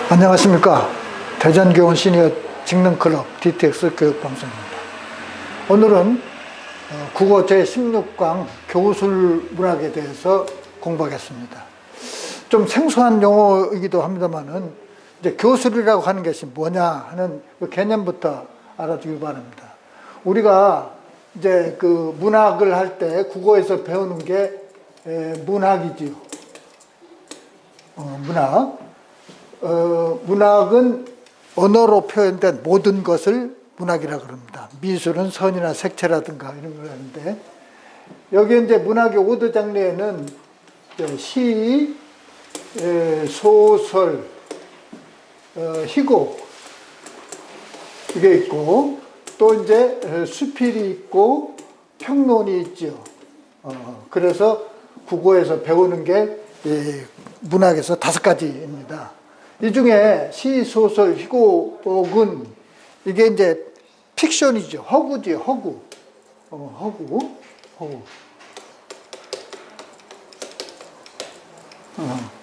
안녕하십니까. 대전교원 시니어 직능클럽 DTX 교육방송입니다. 오늘은 국어 제16강 교술문학에 대해서 공부하겠습니다. 좀 생소한 용어이기도 합니다만은 이제 교술이라고 하는 것이 뭐냐 하는 그 개념부터 알아두기 바랍니다. 우리가 이제 그 문학을 할 때 국어에서 배우는 게 문학이지요. 문학. 문학은 언어로 표현된 모든 것을 문학이라고 합니다. 미술은 선이나 색채라든가 이런 걸 하는데, 여기 이제 문학의 5대 장르에는 시, 소설, 희곡, 이게 있고, 또 이제 수필이 있고, 평론이 있죠. 그래서 국어에서 배우는 게 문학에서 5가지입니다. 이 중에 시, 소설, 희곡은 이게 이제 픽션이죠. 허구지요, 허구. 허구.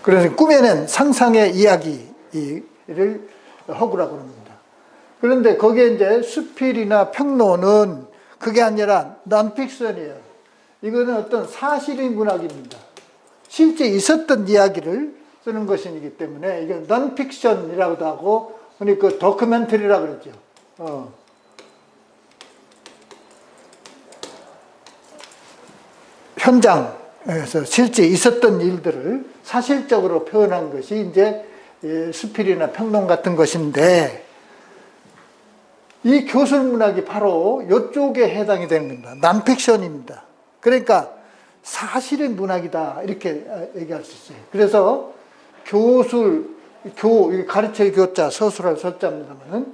그래서 꾸며낸 상상의 이야기를 허구라고 합니다. 그런데 거기에 이제 수필이나 평론은 그게 아니라 논픽션이에요. 이거는 어떤 사실인 문학입니다. 실제 있었던 이야기를 쓰는 것이기 때문에 이게 논픽션이라고도 하고, 흔히 그 다큐멘터리라고 그러죠. 현장에서 실제 있었던 일들을 사실적으로 표현한 것이 이제 수필이나 평론 같은 것인데, 이 교술문학이 바로 이쪽에 해당이 되는 겁니다. 논픽션입니다. 그러니까 사실의 문학이다, 이렇게 얘기할 수 있어요. 그래서 교술, 가르쳐의 교자, 서술할 설자입니다만은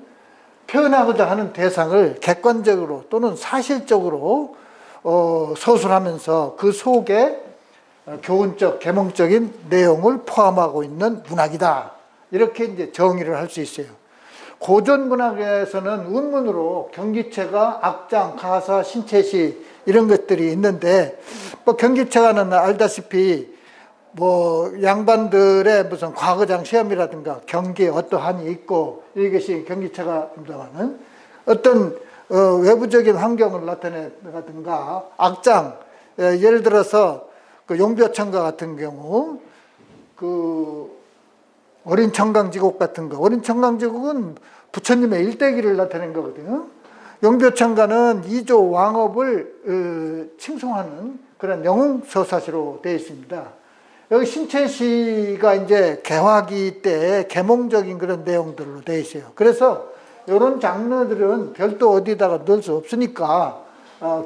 표현하고자 하는 대상을 객관적으로 또는 사실적으로 서술하면서 그 속에 교훈적, 계몽적인 내용을 포함하고 있는 문학이다, 이렇게 이제 정의를 할 수 있어요. 고전 문학에서는 운문으로 경기체가, 악장, 가사, 신체시 이런 것들이 있는데, 뭐 경기체가는 알다시피 뭐 양반들의 무슨 과거장 시험이라든가 경기에 어떠한이 있고, 이것이 경기체가입니다만은 어떤 외부적인 환경을 나타내든가, 악장, 예를 들어서 그 용벼천가 같은 경우, 그 어린 청강지곡 같은 거, 어린 청강지곡은 부처님의 일대기를 나타낸 거거든요. 용벼천가는 이조 왕업을 칭송하는 그런 영웅서사시로 되어 있습니다. 여기 신체시가 이제 개화기 때 계몽적인 그런 내용들로 되어 있어요. 그래서 이런 장르들은 별도 어디다가 넣을 수 없으니까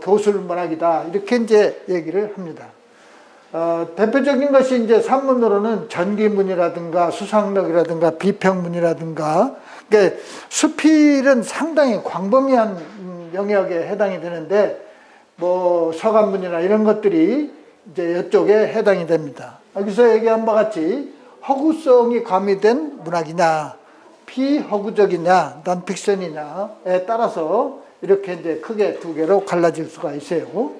교술문학이다, 이렇게 이제 얘기를 합니다. 대표적인 것이 이제 산문으로는 전기문이라든가 수상록이라든가 비평문이라든가, 그러니까 수필은 상당히 광범위한 영역에 해당이 되는데, 뭐 서간문이나 이런 것들이 이제 이쪽에 해당이 됩니다. 여기서 얘기한 바와 같이 허구성이 가미된 문학이냐, 비허구적이냐, 논픽션이냐에 따라서 이렇게 이제 크게 두 개로 갈라질 수가 있어요.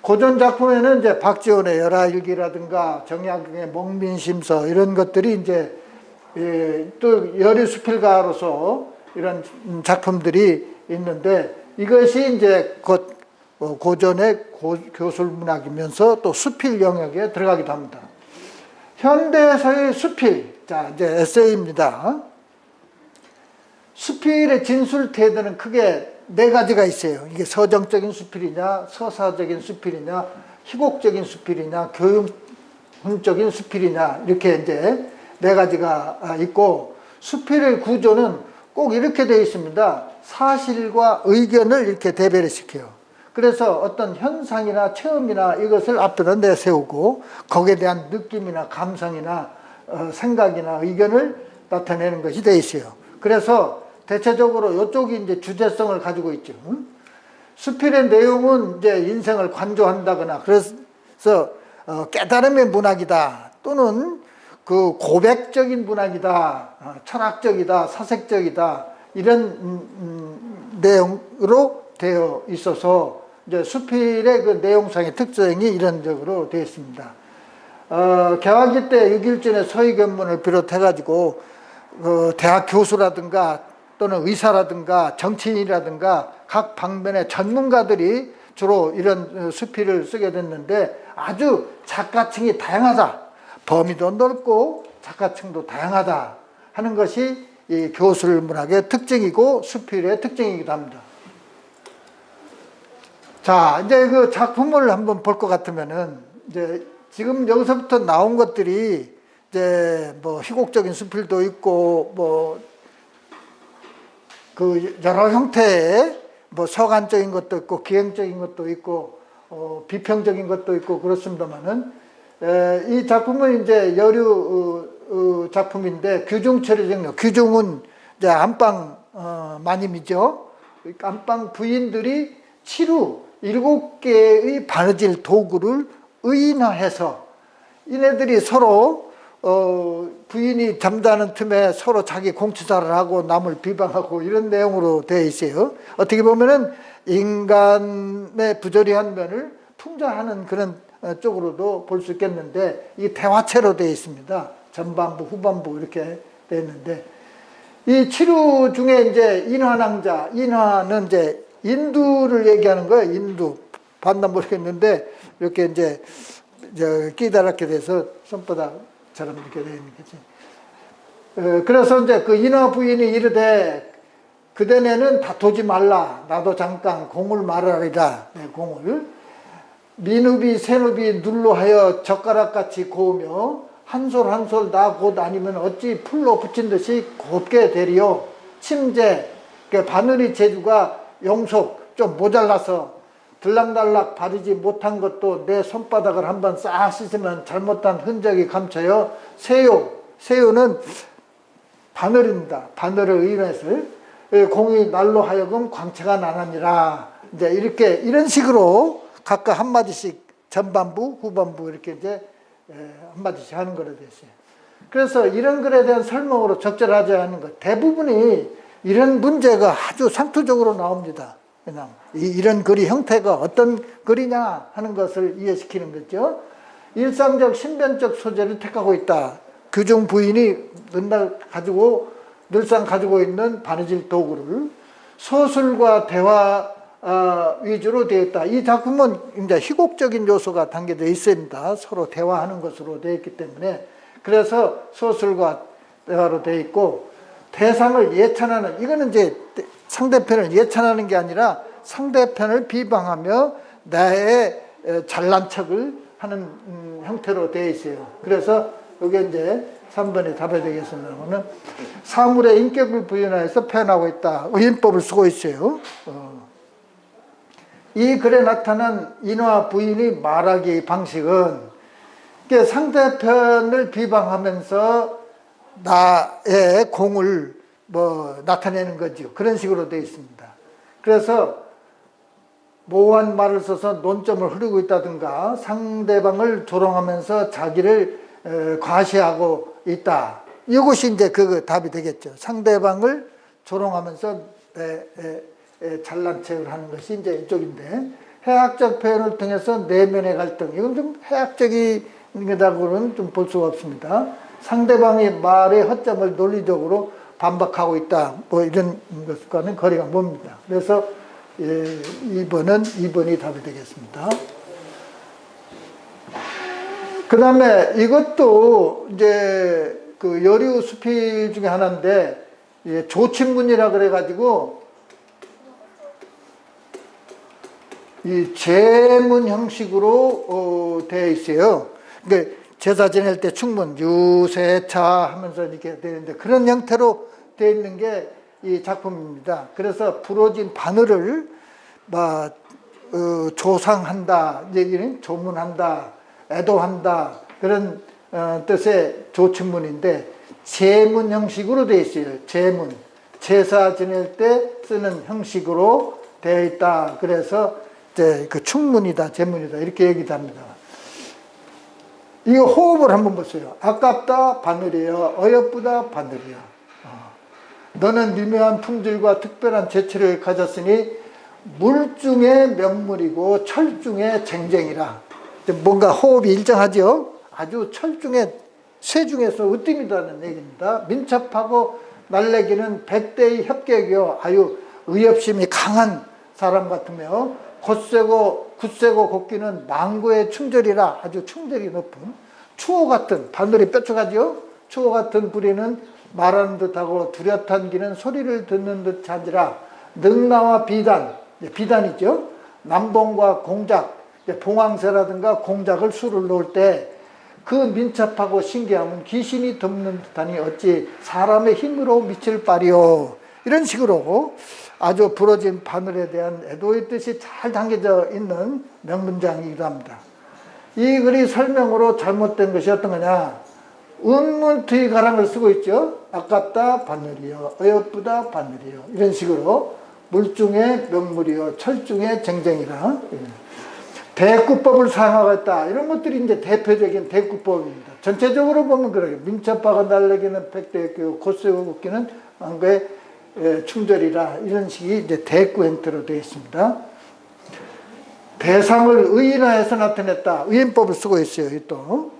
고전 작품에는 이제 박지원의 열하일기라든가 정약용의 목민심서 이런 것들이 이제 또 여류수필가로서 이런 작품들이 있는데, 이것이 이제 곧 고전의 교술문학이면서 또 수필 영역에 들어가기도 합니다. 현대에서의 수필, 자 이제 에세이입니다. 수필의 진술 태도는 크게 4가지가 있어요. 이게 서정적인 수필이냐, 서사적인 수필이냐, 희곡적인 수필이냐, 교훈적인 수필이냐, 이렇게 이제 4가지가 있고, 수필의 구조는 꼭 이렇게 되어 있습니다. 사실과 의견을 이렇게 대별을 시켜요. 그래서 어떤 현상이나 체험이나 이것을 앞에다 내세우고, 거기에 대한 느낌이나 감성이나 생각이나 의견을 나타내는 것이 되어 있어요. 그래서 대체적으로 이쪽이 이제 주제성을 가지고 있죠. 수필의 내용은 이제 인생을 관조한다거나, 그래서 깨달음의 문학이다, 또는 그 고백적인 문학이다, 철학적이다, 사색적이다, 이런 내용으로 되어 있어서 이제 수필의 그 내용상의 특성이 이런 적으로 되어 있습니다. 개화기 때 6.1전의 서희견문을 비롯해가지고 대학 교수라든가 또는 의사라든가 정치인이라든가 각 방면의 전문가들이 주로 이런 수필을 쓰게 됐는데 아주 작가층이 다양하다. 범위도 넓고 작가층도 다양하다 하는 것이 이 교술 문학의 특징이고 수필의 특징이기도 합니다. 자, 이제 그 작품을 한번 볼 것 같으면은 이제 지금 여기서부터 나온 것들이 이제 뭐 희곡적인 수필도 있고 뭐 그 여러 형태의 뭐 서간적인 것도 있고 기행적인 것도 있고 비평적인 것도 있고 그렇습니다만은 이 작품은 이제 여류 작품인데 규중 처리적 규중은 이제 안방 마님이죠. 안방 부인들이 치루 7개의 바느질 도구를 의인화해서 이네들이 서로 부인이 잠자는 틈에 서로 자기 공치사를 하고 남을 비방하고 이런 내용으로 되어 있어요. 어떻게 보면은 인간의 부조리한 면을 풍자하는 그런 쪽으로도 볼 수 있겠는데 이 대화체로 되어 있습니다. 전반부, 후반부 이렇게 되어 있는데 이 치루 중에 이제 인화낭자, 인화는 이제 인두를 얘기하는 거예요. 인두. 봤나 모르겠는데 이렇게 이제 끼다랗게 돼서 손바닥처럼 이렇게 되어 있는 거지. 그래서 이제 그 인화 부인이 이르되 그대네는 다투지 말라. 나도 잠깐 공을 말하리라. 네, 공을. 민읍이 새눕이 눌로하여 젓가락같이 고우며 한솔 한솔 나 곧 아니면 어찌 풀로 붙인 듯이 곱게 되리요. 침제, 바늘이 재주가 용속, 좀 모자라서 들락날락 바르지 못한 것도 내 손바닥을 한번 싹 씻으면 잘못한 흔적이 감춰요. 세요, 세요는 바늘입니다. 바늘을 의뢰해서 공이 날로 하여금 광채가 나느니라. 이제 이렇게 이런 식으로 각각 한마디씩 전반부, 후반부 이렇게 이제 한마디씩 하는 거로 됐어요. 그래서 이런 글에 대한 설명으로 적절하지 않은 것 대부분이 이런 문제가 아주 상투적으로 나옵니다. 그냥 이런 글의 형태가 어떤 글이냐 하는 것을 이해시키는 거죠. 일상적 신변적 소재를 택하고 있다. 규중 부인이 늘상 가지고 있는 바느질 도구를 서술과 대화 위주로 되어 있다. 이 작품은 이제 희곡적인 요소가 담겨져 있습니다. 서로 대화하는 것으로 되어 있기 때문에 그래서 서술과 대화로 되어 있고 대상을 예찬하는 이거는 이제 상대편을 예찬하는 게 아니라 상대편을 비방하며 나의 잘난 척을 하는 형태로 되어 있어요. 그래서 이게 이제 3번의 답이 되겠습니다만은 사물의 인격을 부인하여서 표현하고 있다. 의인법을 쓰고 있어요. 이 글에 나타난 인화 부인의 말하기 방식은 상대편을 비방하면서 나의 공을 나타내는 거죠. 그런 식으로 되어 있습니다. 그래서 모호한 말을 써서 논점을 흐리고 있다든가 상대방을 조롱하면서 자기를 과시하고 있다. 이것이 이제 그 답이 되겠죠. 상대방을 조롱하면서 잘난 척을 하는 것이 이제 이쪽인데 해학적 표현을 통해서 내면의 갈등 이건 좀 해학적이다고는 좀 볼 수가 없습니다. 상대방의 말의 허점을 논리적으로 반박하고 있다. 이런 것과는 거리가 멉니다. 그래서 2번이 답이 되겠습니다. 그 다음에 이것도 이제 그 여류 수필 중에 하나인데 조친문이라 그래가지고 이 제문 형식으로 되어 있어요. 그러니까 제사 지낼 때 충문 유세차 하면서 이렇게 되는데 그런 형태로 되어 있는 게 이 작품입니다. 그래서 부러진 바늘을 조상한다, 얘기는 조문한다, 애도한다 그런 뜻의 조친문인데 제문 형식으로 되어 있어요. 제문 제사 지낼 때 쓰는 형식으로 되어 있다. 그래서 이제 그 충문이다, 제문이다 이렇게 얘기도 합니다. 이거 호흡을 한번 보세요. 아깝다 바늘이여, 어여쁘다 바늘이여. 너는 미묘한 품질과 특별한 재치를 가졌으니 물 중에 명물이고 철 중에 쟁쟁이라. 뭔가 호흡이 일정하죠. 아주 철 중에 쇠 중에서 으뜸이라는 얘기입니다. 민첩하고 날래기는 백대의 협격이요. 아유 의협심이 강한 사람 같으며 굳세고 곱기는 망고의 충절이라 아주 충절이 높은 추호 같은 바늘이 뾰족하죠. 추호 같은 부리는 말하는 듯하고 뚜렷한 기는 소리를 듣는 듯하지라 능나와 비단이죠. 남봉과 공작, 봉황새라든가 공작을 수를 놓을 때 그 민첩하고 신기함은 귀신이 덮는 듯하니 어찌 사람의 힘으로 미칠 바리요. 이런 식으로 아주 부러진 바늘에 대한 애도의 뜻이 잘 담겨져 있는 명문장이기도 합니다. 이 글이 설명으로 잘못된 것이 어떤 거냐. 은문투의 가랑을 쓰고 있죠. 아깝다 바늘이요, 어여쁘다 바늘이요. 이런 식으로 물중에 명물이요, 철중에 쟁쟁이라. 대꾸법을 사용하겠다. 이런 것들이 이제 대표적인 대꾸법입니다. 전체적으로 보면 그래요. 민첩하고 날래기는 백대였고 곧세고 곱기는 망고의 충절이라. 이런 식이 이제 대꾸 형태로 되어 있습니다. 대상을 의인화해서 나타냈다. 의인법을 쓰고 있어요. 또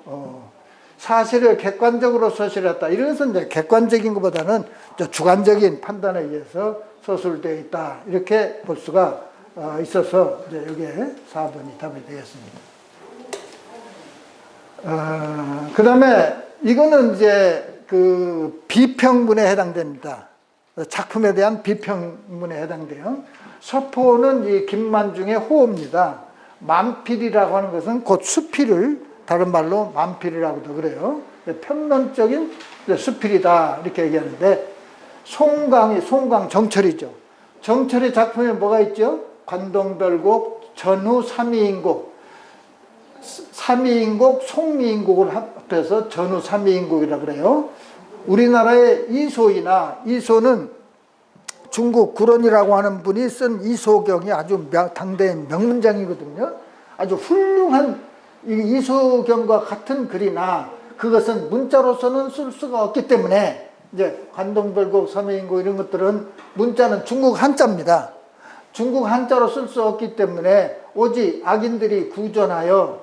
사실을 객관적으로 서술했다. 이런 것은 이제 객관적인 것보다는 주관적인 판단에 의해서 서술되어 있다. 이렇게 볼 수가 있어서 이제 여기에 4번이 답이 되겠습니다. 그 다음에 이거는 이제 그 비평문에 해당됩니다. 작품에 대한 비평문에 해당돼요. 서포는 이 김만중의 호입니다. 만필이라고 하는 것은 곧 수필을 다른 말로 만필이라고도 그래요. 평론적인 수필이다 이렇게 얘기하는데 송강 정철이죠. 정철의 작품에 뭐가 있죠? 관동별곡, 전후 삼위인곡, 삼위인곡, 송미인곡을 합해서 전후 삼위인곡이라고 그래요. 우리나라의 이소는 중국 구론이라고 하는 분이 쓴 이소경이 아주 당대의 명문장이거든요. 아주 훌륭한 이소경과 같은 글이나 그것은 문자로서는 쓸 수가 없기 때문에 이제 관동별곡, 삼위인곡 이런 것들은 문자는 중국 한자입니다. 중국 한자로 쓸 수 없기 때문에 오직 악인들이 구전하여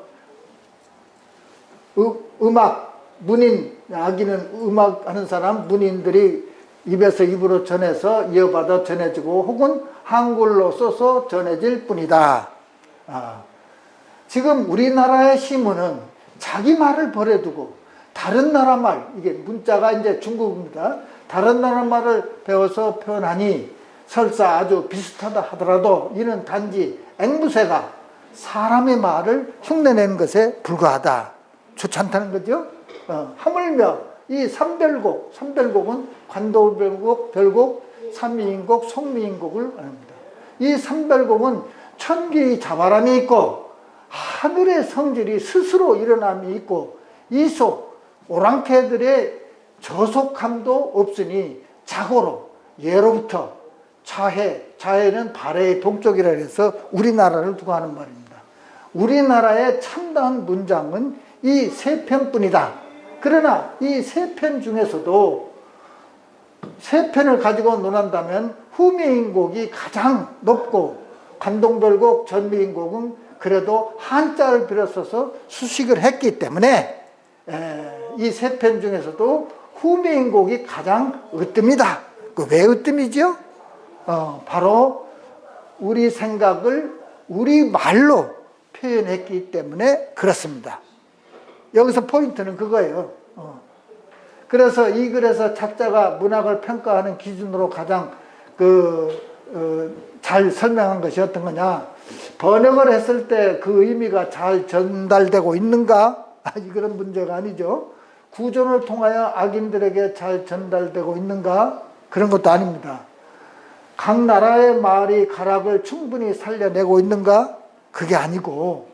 문인, 악인은 음악하는 사람, 문인들이 입에서 입으로 전해서 이어받아 전해지고 혹은 한글로 써서 전해질 뿐이다. 지금 우리나라의 시문은 자기 말을 버려두고 다른 나라 말, 이게 문자가 이제 중국입니다. 다른 나라 말을 배워서 표현하니 설사 아주 비슷하다 하더라도 이는 단지 앵무새가 사람의 말을 흉내내는 것에 불과하다. 좋지 않다는 거죠. 하물며 이 삼별곡은 관동별곡, 별곡, 삼위인곡, 송미인곡을 말합니다. 이 삼별곡은 천기의 자바람이 있고 하늘의 성질이 스스로 일어남이 있고 이속, 오랑캐들의 저속함도 없으니 자고로 예로부터 자해는 발해의 동쪽이라 해서 우리나라를 두고 하는 말입니다. 우리나라의 참다운 문장은 이 세 편뿐이다. 그러나 이 세 편 중에서도 세 편을 가지고 논한다면 후미인곡이 가장 높고 관동별곡, 전미인곡은 그래도 한자를 빌어써서 수식을 했기 때문에 이 세 편 중에서도 후미인곡이 가장 으뜸이다. 왜 으뜸이죠? 바로 우리 생각을 우리 말로 표현했기 때문에 그렇습니다. 여기서 포인트는 그거예요. 그래서 이 글에서 작자가 문학을 평가하는 기준으로 가장 잘 설명한 것이 어떤 거냐. 번역을 했을 때 그 의미가 잘 전달되고 있는가? 그런 문제가 아니죠. 구전을 통하여 악인들에게 잘 전달되고 있는가? 그런 것도 아닙니다. 각 나라의 말이 가락을 충분히 살려내고 있는가? 그게 아니고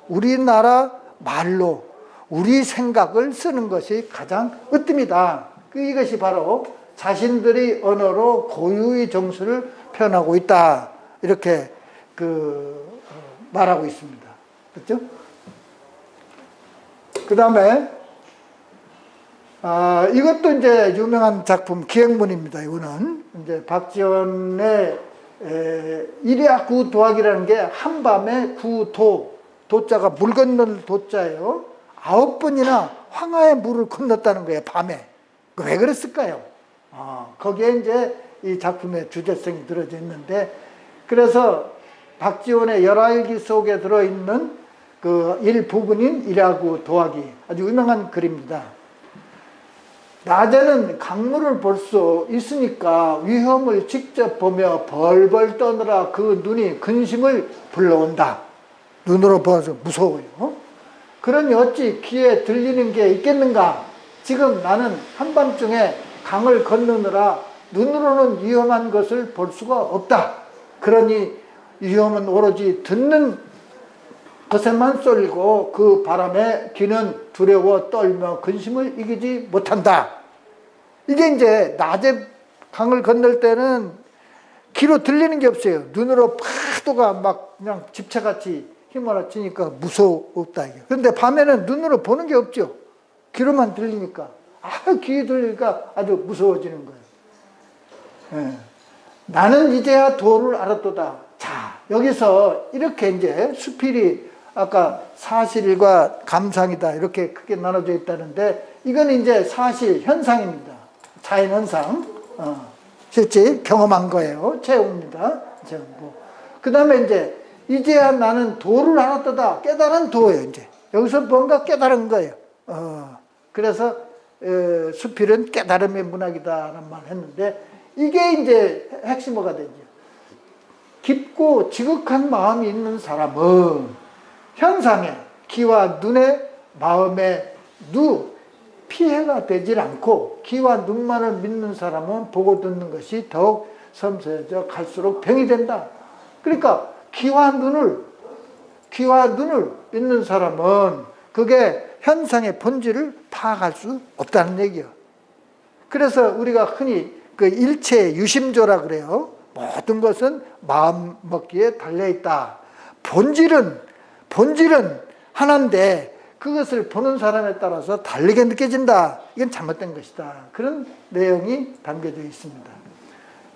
우리나라 말로 우리 생각을 쓰는 것이 가장 으뜸이다. 이것이 바로 자신들의 언어로 고유의 정수를 표현하고 있다. 이렇게 말하고 있습니다. 그렇죠? 그 다음에 이것도 이제 유명한 작품 기행문입니다. 이거는 이제 박지원의 일야 구도학이라는 게 한밤에 구도, 도자가 물 건널 도자예요. 9번이나 황하의 물을 건넜다는 거예요, 밤에. 왜 그랬을까요? 거기에 이제 이 작품의 주제성이 들어져 있는데, 그래서 박지원의 열알기 속에 들어있는 그 일부분인 일하고 도하기, 아주 유명한 글입니다. 낮에는 강물을 볼 수 있으니까 위험을 직접 보며 벌벌 떠느라 그 눈이 근심을 불러온다. 눈으로 보아서 무서워요. 그러니 어찌 귀에 들리는 게 있겠는가? 지금 나는 한밤중에 강을 건너느라 눈으로는 위험한 것을 볼 수가 없다. 그러니 위험은 오로지 듣는 것에만 쏠리고 그 바람에 귀는 두려워 떨며 근심을 이기지 못한다. 이게 이제 낮에 강을 건널 때는 귀로 들리는 게 없어요. 눈으로 파도가 막 그냥 집채같이 휘몰아치니까 무서웠다. 이게. 그런데 밤에는 눈으로 보는 게 없죠. 귀로만 들리니까. 귀에 들리니까 아주 무서워지는 거예요. 예. 나는 이제야 도를 알았도다. 자, 여기서 이렇게 이제 수필이 아까 사실과 감상이다 이렇게 크게 나눠져 있다는데, 이건 이제 사실 현상입니다. 자연 현상, 실제 경험한 거예요. 체험입니다. 그 다음에 이제야 나는 도를 알았다. 깨달은 도예요. 이제 여기서 뭔가 깨달은 거예요. 그래서 수필은 깨달음의 문학이다라는 말을 했는데, 이게 이제 핵심어가 되죠. 깊고 지극한 마음이 있는 사람은 현상에, 귀와 눈에, 마음에 피해가 되질 않고, 귀와 눈만을 믿는 사람은 보고 듣는 것이 더욱 섬세해져 갈수록 병이 된다. 그러니까 귀와 눈을 믿는 사람은 그게 현상의 본질을 파악할 수 없다는 얘기예요. 그래서 우리가 흔히 그 일체 유심조라 그래요. 모든 것은 마음 먹기에 달려있다. 본질은 하나인데 그것을 보는 사람에 따라서 다르게 느껴진다. 이건 잘못된 것이다. 그런 내용이 담겨져 있습니다.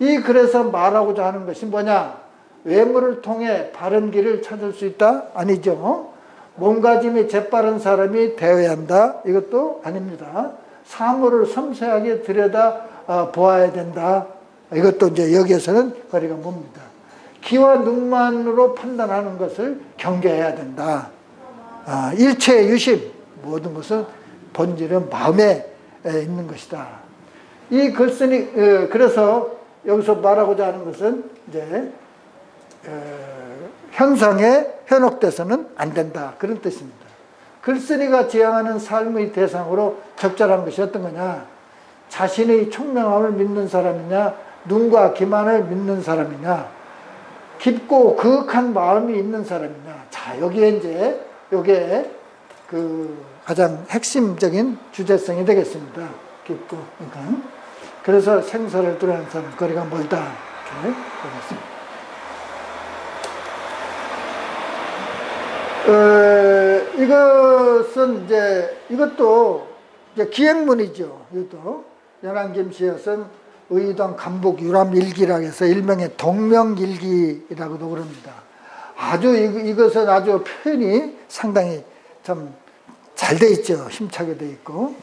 이 글에서 말하고자 하는 것이 뭐냐? 외모를 통해 바른 길을 찾을 수 있다? 아니죠. 몸가짐이 재빠른 사람이 되어야 한다? 이것도 아닙니다. 사물을 섬세하게 들여다 보아야 된다. 이것도 이제 여기에서는 거리가 멉니다. 귀와 눈만으로 판단하는 것을 경계해야 된다. 일체 유심, 모든 것은 본질은 마음에 있는 것이다. 이 글쓴이, 그래서 여기서 말하고자 하는 것은 이제 현상에 현혹돼서는 안 된다. 그런 뜻입니다. 글쓴이가 지향하는 삶의 대상으로 적절한 것이 어떤 거냐? 자신의 총명함을 믿는 사람이냐, 눈과 귀만을 믿는 사람이냐, 깊고 그윽한 마음이 있는 사람이냐. 자, 여기에 이제 요게 그 가장 핵심적인 주제성이 되겠습니다. 깊고, 그러니까. 그래서 생사를 두려워하는 사람, 거리가 멀다. 이렇게 되겠습니다. 이것은 이것도 기행문이죠. 이것도 연안김씨에 쓴 의동 감복 유람일기라고 해서 일명의 동명일기라고도 그럽니다. 아주 이것은 아주 표현이 상당히 좀 잘 돼 있죠. 힘차게 돼 있고,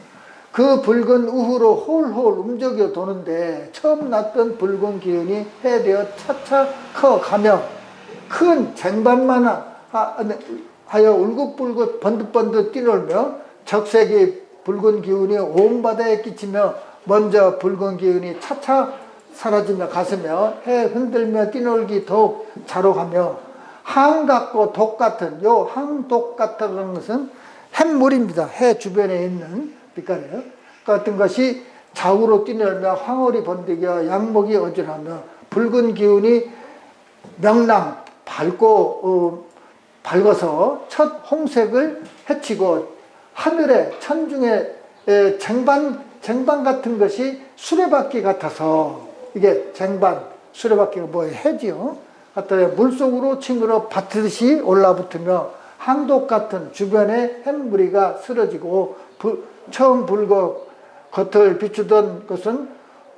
그 붉은 우후로 홀홀 움직여 도는데 처음 났던 붉은 기운이 해되어 차차 커가며 큰 쟁반만 하여 울긋불긋 번득번득 뛰놀며 적색이 붉은 기운이 온 바다에 끼치며 먼저 붉은 기운이 차차 사라지며 가스며 해 흔들며 뛰놀기 더욱 자록하며 항 같고 독 같은, 요 항독 같은 것은 햇물입니다. 해 주변에 있는 빛깔이에요. 같은 것이 좌우로 뛰놀며 황홀이 번득여 양목이 어지러하며 붉은 기운이 명랑 밝아서 첫 홍색을 헤치고 하늘에 천중에 쟁반 같은 것이 수레바퀴 같아서, 이게 쟁반, 수레바퀴가 뭐예요? 해지요. 갖다 물속으로 층으로 받듯이 올라붙으며 항독 같은 주변에 햇무리가 쓰러지고 처음 불고 겉을 비추던 것은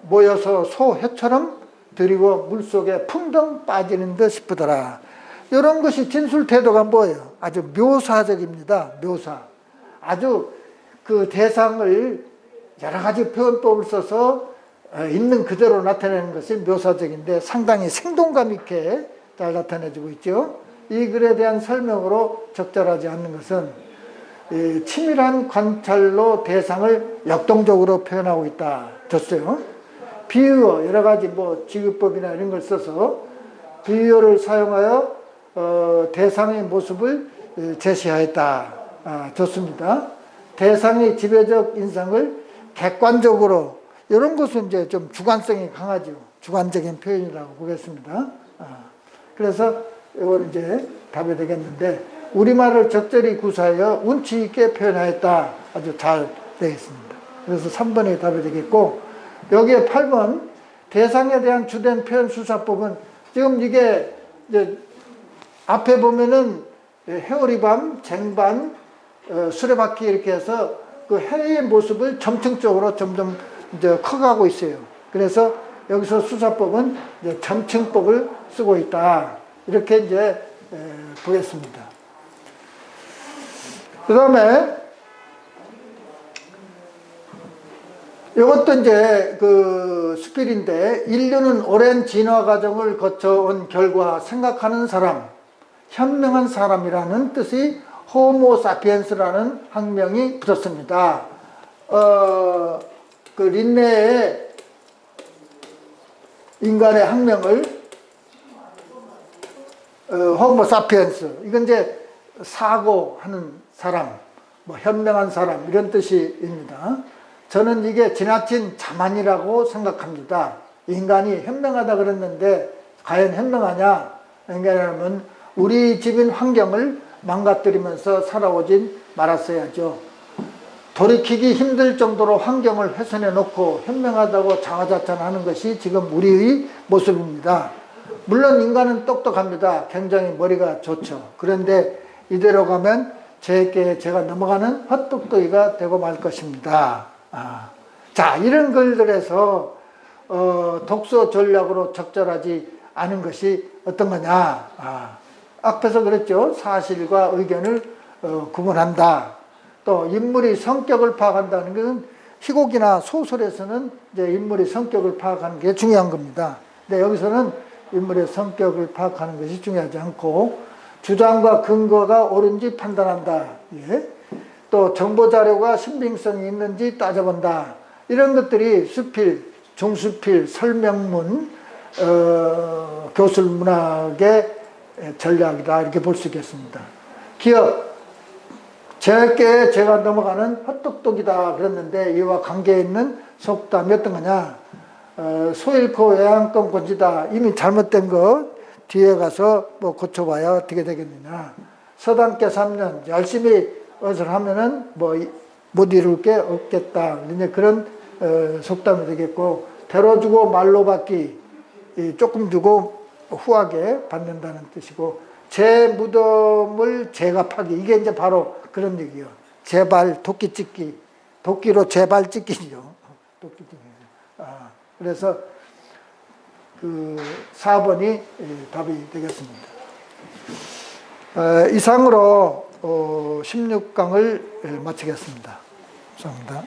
모여서 소해처럼 들이고 물속에 풍덩 빠지는 듯 싶더라. 이런 것이 진술 태도가 뭐예요? 아주 묘사적입니다. 묘사. 아주 그 대상을 여러 가지 표현법을 써서 있는 그대로 나타내는 것이 묘사적인데 상당히 생동감 있게 잘 나타내주고 있죠. 이 글에 대한 설명으로 적절하지 않는 것은 치밀한 관찰로 대상을 역동적으로 표현하고 있다 줬어요. 비유어 여러 가지 뭐 지급법이나 이런 걸 써서 비유어를 사용하여 대상의 모습을 제시하였다 줬습니다. 대상의 지배적 인상을 객관적으로 이런 것은 이제 좀 주관성이 강하죠. 주관적인 표현이라고 보겠습니다. 그래서 이건 이제 답이 되겠는데 우리말을 적절히 구사하여 운치 있게 표현하였다. 아주 잘 되겠습니다. 그래서 3번이 답이 되겠고 여기에 8번 대상에 대한 주된 표현 수사법은 지금 이게 이제 앞에 보면은 해오리밤, 쟁반, 수레바퀴 이렇게 해서 그 해의 모습을 점층적으로 점점 이제 커가고 있어요. 그래서 여기서 수사법은 이제 점층법을 쓰고 있다. 이렇게 이제 보겠습니다. 그 다음에 이것도 이제 그 수필인데 인류는 오랜 진화 과정을 거쳐온 결과 생각하는 사람, 현명한 사람이라는 뜻이 호모 사피엔스라는 학명이 붙었습니다. 그 린네의 인간의 학명을 호모 사피엔스 이건 이제 사고하는 사람, 뭐 현명한 사람 이런 뜻입니다. 저는 이게 지나친 자만이라고 생각합니다. 인간이 현명하다 그랬는데 과연 현명하냐? 인간이라면 우리 집인 환경을 망가뜨리면서 살아오진 말았어야죠. 돌이키기 힘들 정도로 환경을 훼손해 놓고 현명하다고 자화자찬하는 것이 지금 우리의 모습입니다. 물론 인간은 똑똑합니다. 굉장히 머리가 좋죠. 그런데 이대로 가면 제가 넘어가는 헛똑똑이가 되고 말 것입니다. 자, 이런 글들에서 독서 전략으로 적절하지 않은 것이 어떤 거냐. 앞에서 그랬죠. 사실과 의견을 구분한다. 또 인물의 성격을 파악한다는 것은 희곡이나 소설에서는 이제 인물의 성격을 파악하는 게 중요한 겁니다. 근데 여기서는 인물의 성격을 파악하는 것이 중요하지 않고 주장과 근거가 옳은지 판단한다. 예. 또 정보자료가 신빙성이 있는지 따져본다. 이런 것들이 수필, 중수필, 설명문, 교술문학의 전략이다. 이렇게 볼 수 있겠습니다. 기억, 제가 넘어가는 헛똑똑이다 그랬는데 이와 관계 있는 속담이 어떤 거냐. 소 잃고 외양간 곤지다. 이미 잘못된 거 뒤에 가서 뭐 고쳐봐야 어떻게 되겠느냐. 서당께 3년 열심히 것을 하면은 뭐 못 이룰 게 없겠다. 이제 그런 속담이 되겠고, 대로 주고 말로 받기, 조금 주고 후하게 받는다는 뜻이고, 제 무덤을 제가 파기, 이게 이제 바로 그런 얘기예요. 제발 도끼 찍기, 도끼로 제발 찍기죠. 도끼 찍기. 그래서 그 4번이 답이 되겠습니다. 이상으로 16강을 마치겠습니다. 감사합니다.